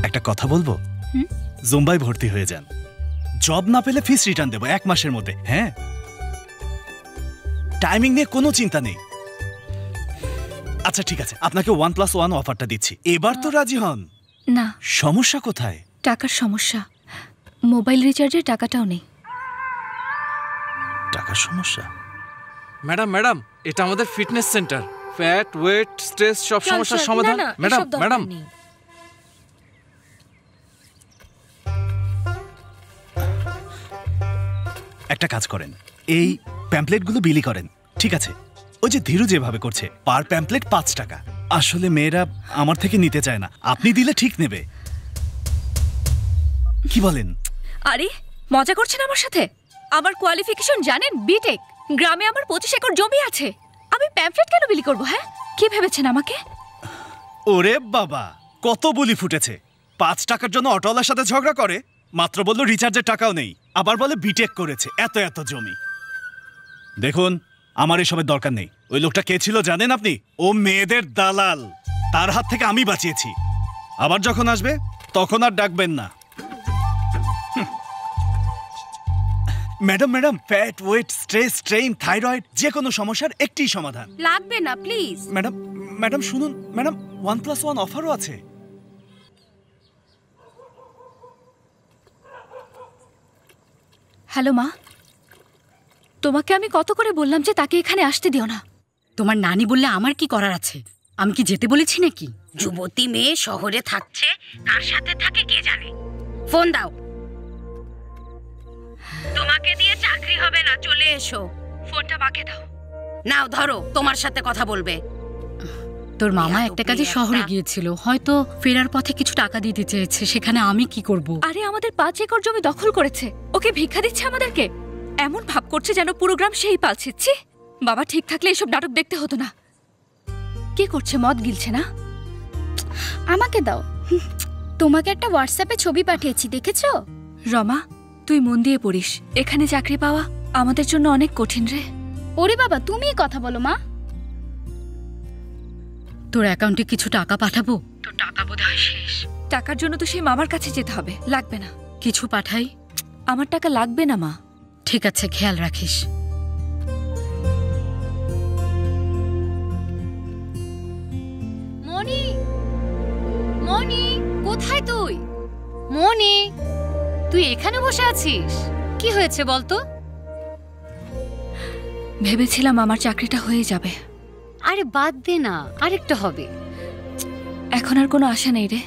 একটা কথা বলবো? জুম্বায় ভর্তি হয়ে যান। জব না পেলে ফিস রিটার্ন দেবো 1 মাসের মধ্যে। হ্যাঁ, টাইমিং নিয়ে কোনো চিন্তা নেই। আচ্ছা ঠিক আছে, আপনাকে 1+1 অফারটা দিচ্ছি। এবার তো রাজি হন। না। সমস্যা কোথায়? টাকার সমস্যা। মোবাইল রিচার্জের টাকাটাও নেই। টাকার সমস্যা? ম্যাডাম ম্যাডাম, এটা আমাদের fitness centre. Fat, weight, stress সব সমস্যার সমাধান। ম্যাডাম ম্যাডাম, একটা কাজ করেন, এই প্যাম্পলেটগুলো বিলি করেন। ঠিক আছে, ওই যে ধীরু যেভাবে করছে, পার প্যাম্পলেট 5 টাকা। আসলে মেয়েরা আমার থেকে নিতে চায় না, আপনি দিলে ঠিক নেবে। কি বলেন? আরে মজা করছেন আমার সাথে? আমার কোয়ালিফিকেশন জানেন? বিটেক। গ্রামে আমার 25 একর জমি আছে। আমি প্যাম্পলেট কেন বিলি করব? হ্যাঁ, কি ভেবেছেন আমাকে? ওরে বাবা, কত বুলি ফুটেছে। 5 টাকার জন্য অটোওয়ালার সাথে ঝগড়া করে। মাত্র বললো রিচার্জের টাকাও নেই, আবার বলে বিটেক করেছে, এত এত জমি। দেখুন, আমার এসবের দরকার নেই। ওই লোকটা কে ছিল জানেন আপনি? ও মেয়েদের দালাল। তার হাত থেকে আমি বাঁচিয়েছি। আবার যখন আসবে তখন আর ডাকবেন না। Madam madam, fat, weight, stress, strain, thyroid, যে কোনো সমস্যার একটি সমাধান। লাগবে না প্লিজ। ম্যাডাম ম্যাডাম শুনুন, ম্যাডাম 1+1 অফারও আছে। হ্যালো মা, তোমাকে আমি কত করে বললাম যে তাকে এখানে আসতে দিও না। তোমার নানি বললে আমার কি করার আছে? আমি কি যেতে বলেছি নাকি? যুবতী মেয়ে শহরে থাকছে, কার সাথে থাকে কে জানে। ফোন দাও। তোমাকে দিয়ে চাকরি হবে না, চলে এসো। ফোনটা মাকে দাও। নাও ধরো, তোমার সাথে কথা বলবে। তোর মামা একটা কাজে শহরে গিয়েছিল, হয়তো ফেরার পথে কিছু টাকা দিতে চেয়েছে, সেখানে আমি কি করব? আরে আমাদের 5 একর জমি দখল করেছে, ওকে ভিক্ষা দিচ্ছে আমাদেরকে। এমন ভাব করছে যেন পুরো গ্রাম সেই পালছিচ্ছে। বাবা ঠিক থাকলে এসব নাটক দেখতে হতো না। কি করছে? মদ গিলছে না? আমাকে দাও। তোমাকে একটা হোয়াটসঅ্যাপে ছবি পাঠিয়েছি, দেখেছো? রমা, তুই মন দিয়ে পড়িস। এখানে চাকরি পাওয়া আমাদের জন্য অনেক কঠিন রে। ওরে বাবা, তুমিই কথা বলো মা। তোর অ্যাকাউন্টে কিছু টাকা পাঠাবো? তোর টাকা বোধহয় শেষ। টাকার জন্য তো সেই মামার কাছে যেতে হবে। লাগবে না। কিছু পাঠাই? আমার টাকা লাগবে না মা। ঠিক আছে, খেয়াল রাখিস। মনি, মনি, কোথায় তুই? মনি, তুই এখানে বসে আছিস? কি হয়েছে বলতো? ভেবেছিলাম আমার চাকরিটা হয়ে যাবে। আরে বাদ দে না, আরেকটা হবে। এখন আর কোনো আশা নেই রে।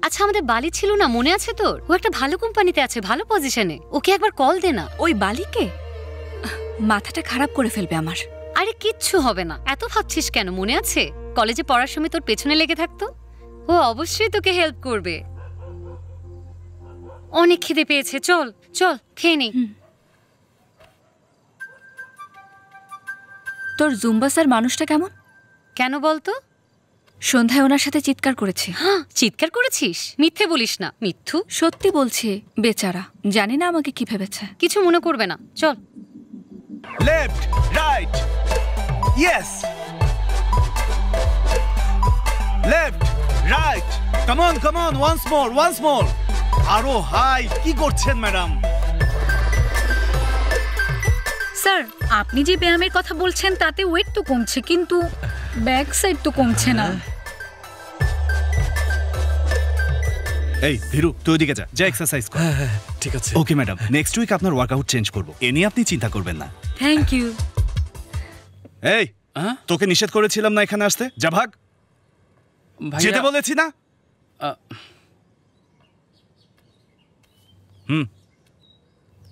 আচ্ছা, আমাদের বালি ছিল না, মনে আছে তোর? ও একটা ভালো কোম্পানিতে আছে, ভালো পজিশনে। ওকে একবার কল দে না। ওই বালিকে? মাথাটা খারাপ করে ফেলবে আমার। আরে কিচ্ছু হবে না, এত ভাবছিস কেন? মনে আছে কলেজে পড়ার সময় তোর পেছনে লেগে থাকতো? ও অবশ্যই তোকে হেল্প করবে। অনেক খিদে পেয়েছে, চল চল খেয়ে নে। তোর জুম্বা স্যার মানুষটা কেমন? কেন বলতো? সন্ধ্যায় ওনার সাথে চিৎকার করেছি। হ্যাঁ, চিৎকার করেছিস? মিথ্যে বলিস না। মিথ্যু? সত্যি বলছি, বেচারা। জানি না আমাকে কি ভেবেছে। কিছু মনে করবে না, চল। Left, right, yes, left, right, come on, once more, once more. আরো হাই। কি করছেন ম্যাডাম? স্যার, আপনি যে ব্যায়ামের কথা বলছেন তাতে ওয়েট তো কমছে, কিন্তু ব্যাক সাইড তো কমছে না। এই ধীরু, তুই ওদিকে যা এক্সারসাইজ কর। হ্যাঁ ঠিক আছে। ওকে ম্যাডাম, নেক্সট উইক আপনার ওয়ার্কআউট চেঞ্জ করব, এ নিয়ে আপনি চিন্তা করবেন না। Thank you. এই, তোকে নিষেধ করেছিলাম না এখানে আসতে? যা ভাগ। যেতে বলেছি না?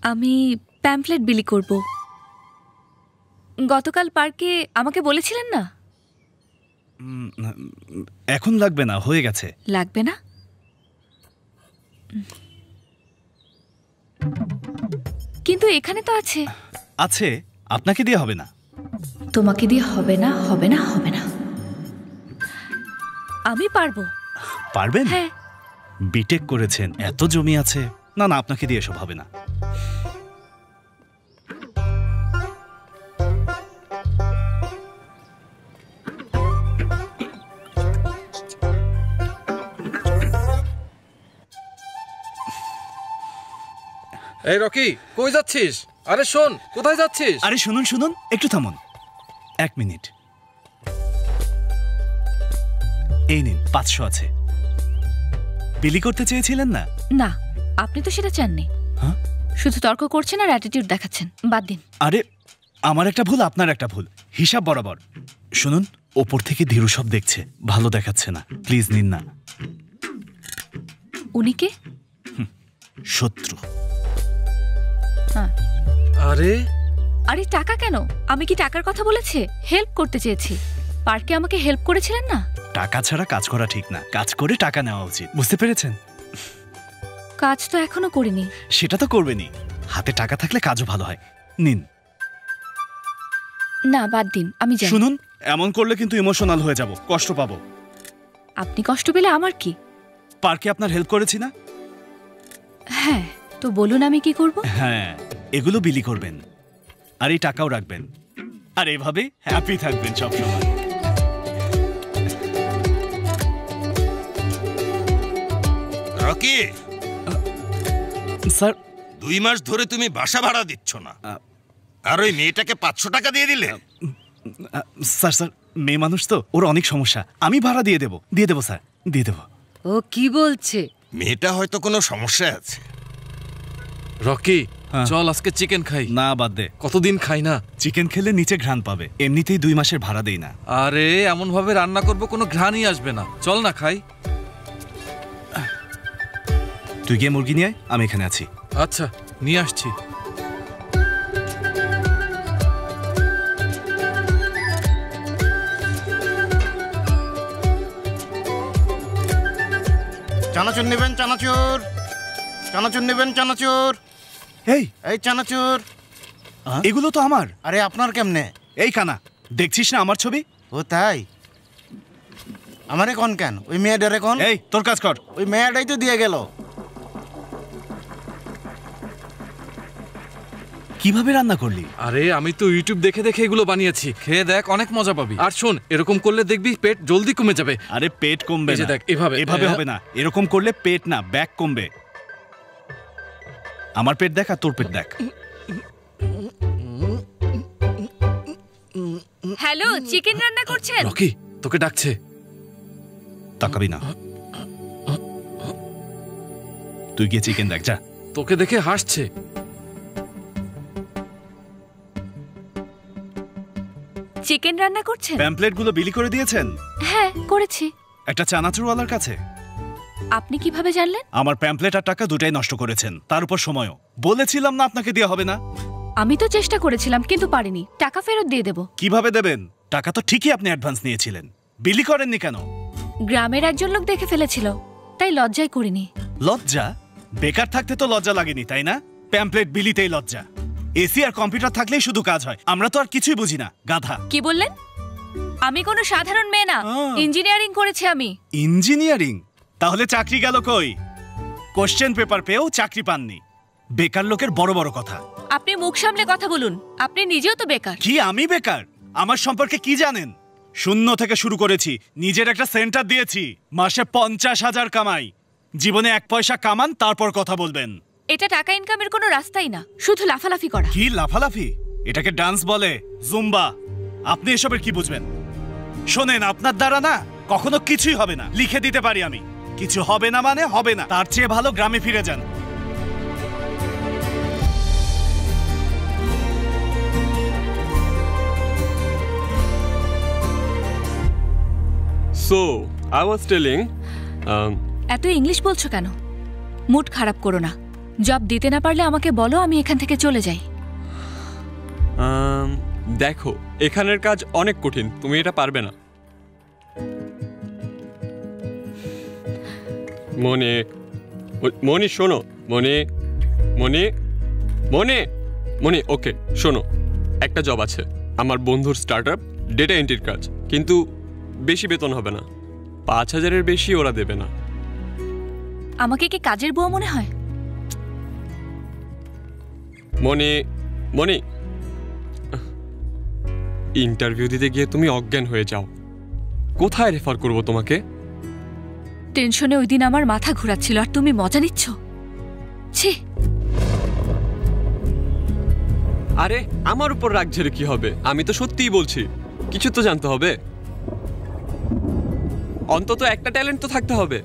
আমি প্যাম্পলেট বিলি করব। গতকাল পার্কে আমাকে বলেছিলেন না? এখন লাগবে না, হয়ে গেছে। লাগবে না? কিন্তু এখানে তো আছে। আছে, আপনাকে দিয়ে হবে না। তোমাকে দিয়ে হবে না, হবে না, হবে না। আমি পারবো। পারবেন? হ্যাঁ। বিটেক করেছেন, এত জমি আছে। না না, আপনাকে দিয়ে এসব হবে না। এই রকি, কই যাচ্ছিস? আরে শোন, কোথায় যাচ্ছিস? আরে শুনুন শুনুন, একটু থামুন, 1 মিনিট। এই নিন, 500 আছে। বিলি করতে চেয়েছিলেন না? না, আপনি তো সেটা চাননি। হ্যাঁ? শুধু তর্ক করছেন আর অ্যাটিটিউড দেখাচ্ছেন, বাদ দিন। আরে আমার একটা ভুল, আপনার একটা ভুল, হিসাব বরাবর। শুনুন, ওপর থেকে ধীরু সব দেখছে, ভালো দেখাচ্ছে না, প্লিজ নিন না। উনি কে? শত্রু। হ্যাঁ। আরে আরে টাকা কেন? আমি কি টাকার কথা বলেছি? হেল্প করতে চেয়েছি। পার্কে আমাকে হেল্প করেছিলেন না? টাকা ছাড়া কাজ করা ঠিক না, কাজ করে টাকা নেওয়া উচিত, বুঝতে পেরেছেন? কাজ তো এখনো করিনি। সেটা তো করবেনই, হাতে টাকা থাকলে কাজও ভালো হয়। নিন। না, বাদ দিন, আমি জানি। শুনুন, এমন করলে কিন্তু ইমোশনাল হয়ে যাব, কষ্ট পাবো। আপনি কষ্ট পেলে আমার কি? পার্কে আপনার হেল্প করেছি না? হ্যাঁ, তো বলুন আমি কি করব? হ্যাঁ, এগুলো বিলি করবেন, আর এই টাকাও রাখবেন, আর এভাবে হ্যাপি থাকবেন সবসময়। রকি, স্যার, 2 মাস ধরে তুমি বাসা ভাড়া দিচ্ছ না, আর ওই মেয়েটাকে 500 টাকা দিয়ে দিলে? স্যার স্যার, মেয়ে মানুষ তো, ওর অনেক সমস্যা, আমি ভাড়া দিয়ে দেবো স্যার, দিয়ে দেবো। ও কি বলছে? মেয়েটা হয়তো কোনো সমস্যা আছে। রকি, হ্যাঁ। চল আজকে চিকেন খাই। না, বাদ দে, কতদিন খাই না। চিকেন খেলে নিচে ঘ্রাণ পাবে, এমনিতেই 2 মাসের ভাড়া দেই না। আরে এমন ভাবে রান্না করব কোনো ঘ্রাণই আসবে না, চল না খাই। তুই গিয়ে মুরগি নিয়ে আয়, আমি এখানে আছি। আচ্ছা, নিয়ে আসছি। চানাচুর নেবেন? চানাচুর, চানাচুর নেবেন? চানাচুর, এই এই চানাচুর। এগুলো তো আমার। আরে আপনার কেমনে? এই কানা, দেখছিস না আমার ছবি? ও তাই? আমারে কোন কেন? ওই মেয়েটারে কোন? এই তোর কাজ কর। ওই মেয়েটাই তো দিয়ে গেল। কিভাবে রান্না করলি? আরে আমি তো ইউটিউব দেখে দেখে এগুলো বানিয়েছি, খেয়ে দেখ, অনেক মজা পাবি। আর শোন, এরকম করলে দেখবি পেট জলদি কমে যাবে। আরে পেট কমবে এই যে না, দেখ, এভাবে এভাবে হবে না, এরকম করলে পেট না, ব্যাক কমবে। আমার পেট দেখ আর তোর পেট দেখ। হ্যালো, চিকেন রান্না করছেন? রকি, তোকে ডাকছে। তাকাবি না, তুই গিয়ে চিকেন দেখ, যা। তোকে দেখে হাসছে। চিকেন রান্না করছেন? প্যাম্পলেটগুলো বিলি করে দিয়েছেন? হ্যাঁ, করেছি। একটা চানাচুরওয়ালার কাছে। আপনি কিভাবে জানলেন? আমার প্যাম্পলেট আর টাকা দুটাই নষ্ট করেছেন, তার উপর সময়ও। বলেছিলাম না আপনাকে দেওয়া হবে না? আমি তো চেষ্টা করেছিলাম, কিন্তু পারিনি। টাকা ফেরত দিয়ে দেব। কিভাবে দেবেন? টাকা তো ঠিকই আপনি অ্যাডভান্স নিয়েছিলেন, বিলি করেননি কেন? গ্রামের একজন লোক দেখে ফেলেছিল, তাই লজ্জায় করিনি। লজ্জা? বেকার থাকতে তো লজ্জা লাগেনি, তাই না? প্যাম্পলেট বিলিতেই লজ্জা। এসি আর কম্পিউটার থাকলেই শুধু কাজ হয়, আমরা তো আর কিছুই বুঝি না, গাধা। কি বললেন? আমি কোনো সাধারণ মেয়ে না, ইঞ্জিনিয়ারিং করেছি আমি। ইঞ্জিনিয়ারিং? তাহলে চাকরি গেল কই? কোশ্চেন পেপার পেয়েও চাকরি পাননি। বেকার লোকের বড় বড় কথা। আপনি মুখ সামলে কথা বলুন, আপনি নিজেও তো বেকার। কি আমি বেকার? আমার সম্পর্কে কি জানেন? 0 থেকে শুরু করেছি, নিজের একটা সেন্টার দিয়েছি, মাসে 50,000 কামাই। জীবনে 1 পয়সা কামান, তারপর কথা বলবেন। এটা টাকা ইনকামের কোনো রাস্তাই না, শুধু লাফালাফি করা। কি লাফালাফি? এটাকে ডান্স বলে, জুম্বা। আপনি এসবের কি বুঝবেন? শোনেন, আপনার দ্বারা না কখনো কিছুই হবে না, লিখে দিতে পারি আমি। কিছু হবে না মানে হবে না, তার চেয়ে ভালো গ্রামে ফিরে যান। So, I was telling, এত ইংলিশ বলছো কেন? মুড খারাপ করো না। জব দিতে না পারলে আমাকে বলো, আমি এখান থেকে চলে যাই। দেখো, এখানের কাজ অনেক কঠিন, তুমি এটা পারবে না। মনে মনি শোনো, মনে মনে মনে মনে ওকে শোনো, একটা জব আছে আমার বন্ধুর স্টার্টআপ, ডেটা এন্ট্রির কাজ, কিন্তু বেশি বেতন হবে না, 5,000-এর বেশি ওরা দেবে না। আমাকে কি কাজের বুয়া মনে হয়? মনে মনে ইন্টারভিউ দিতে গিয়ে তুমি অজ্ঞান হয়ে যাও, কোথায় রেফার করব তোমাকে? টেনশনে ওই দিন আমার মাথা ঘোরাচ্ছিল, আর তুমি মজা নিচ্ছ। ছি। আরে আমার উপর রাগ ঝেড়ে কি হবে? আমি তো সত্যিই বলছি, কিছু তো জানতে হবে, অন্তত একটা ট্যালেন্ট তো থাকতে হবে।